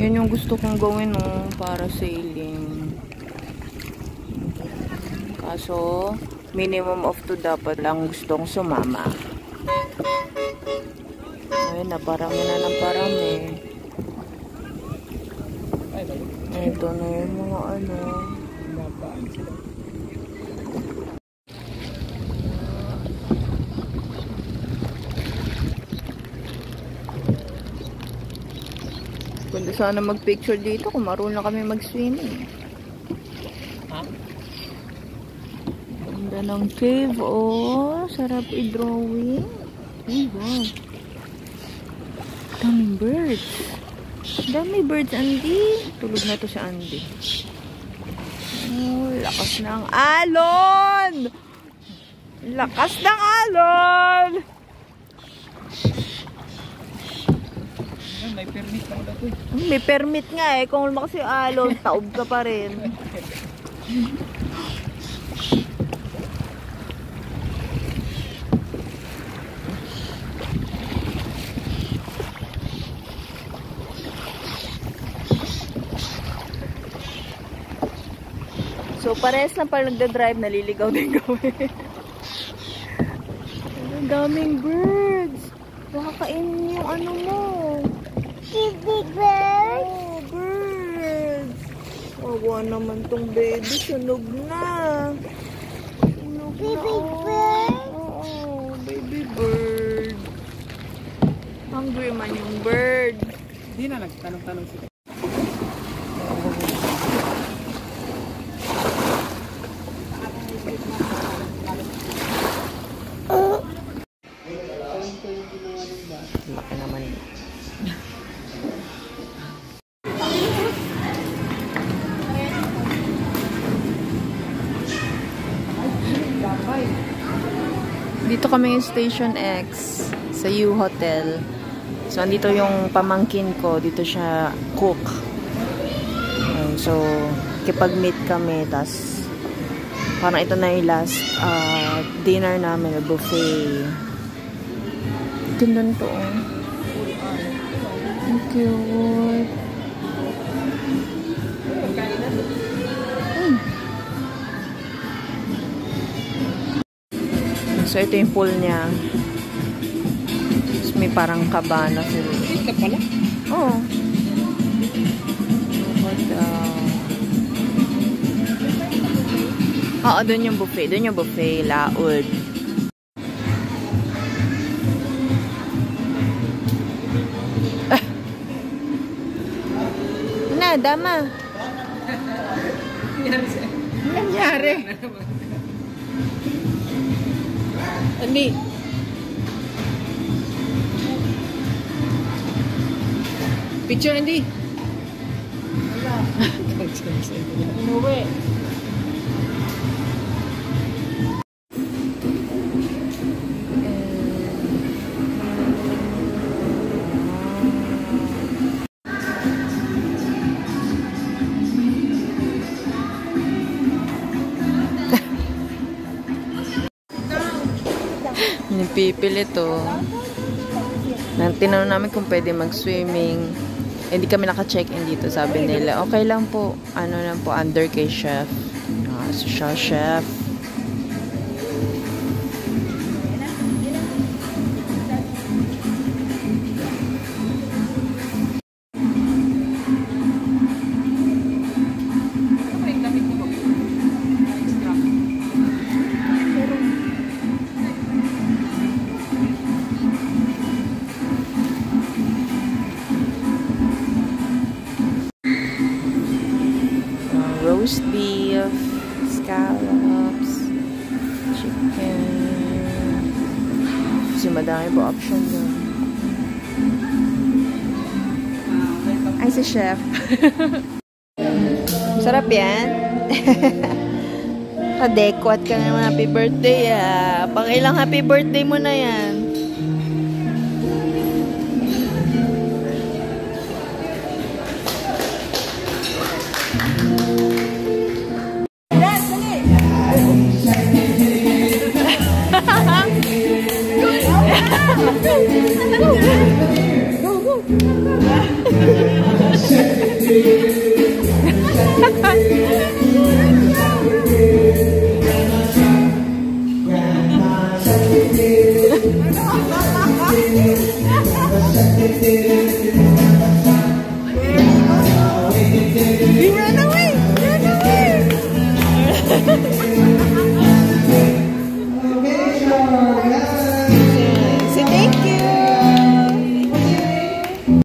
Yan yung gusto kong gawin, oh, para sailing. Kaso, minimum of 2 dapat lang gustong sumama. Ayun na, parami na ng parami. Ito na yung mga ano. Pwede sana mag-picture dito kung marunong kami mag-swimming. Ha? Ganda ng cave, oh. Sarap i-drawing. Oh, wow. Daming birds. Daming birds, Andy. Tulog na to si Andy. Oh, lakas ng alon! Lakas ng alon! May permit pa daw. May permit nga eh. Kung lumakas yung alon, taob ka pa rin. So, parehas lang pala nagda-drive, naliligaw din kami. Ang daming birds. Nakakainin yung ano mo. Baby bird. Oh, birds. Awa naman tong baby. Sunog na. Sunog Baby na. bird. Oo, baby bird. Hungry man yung bird. Hindi na nagtanong-tanong sila. Laki naman yun. Dito kami yung Station X sa U Hotel. So, andito yung pamangkin ko. Dito siya cook. So, kipag-meet kami. Tas, parang ito na yung last dinner namin. Buffet. Ganda nito, oh. Ang cute. So, ito yung pool niya. So, may parang cabana sila. Ito pala? Oo. Oo, doon yung buffet. Doon yung buffet. Laod. Na, dama. Nangyari. Andy. Picture, Andy. Inuwi. Pipilit to. Tinanong namin kung pwede mag-swimming. Hindi kami naka-check-in dito. Sabi nila, okay lang po. Ano lang po, under kay chef. So siya, chef. Roast beef, scallops, chicken. Kasi madami po option doon. Ay, si chef. Sarap yan. Kadekwat ka naman. Happy birthday, ah. Pang ilang happy birthday mo na yan.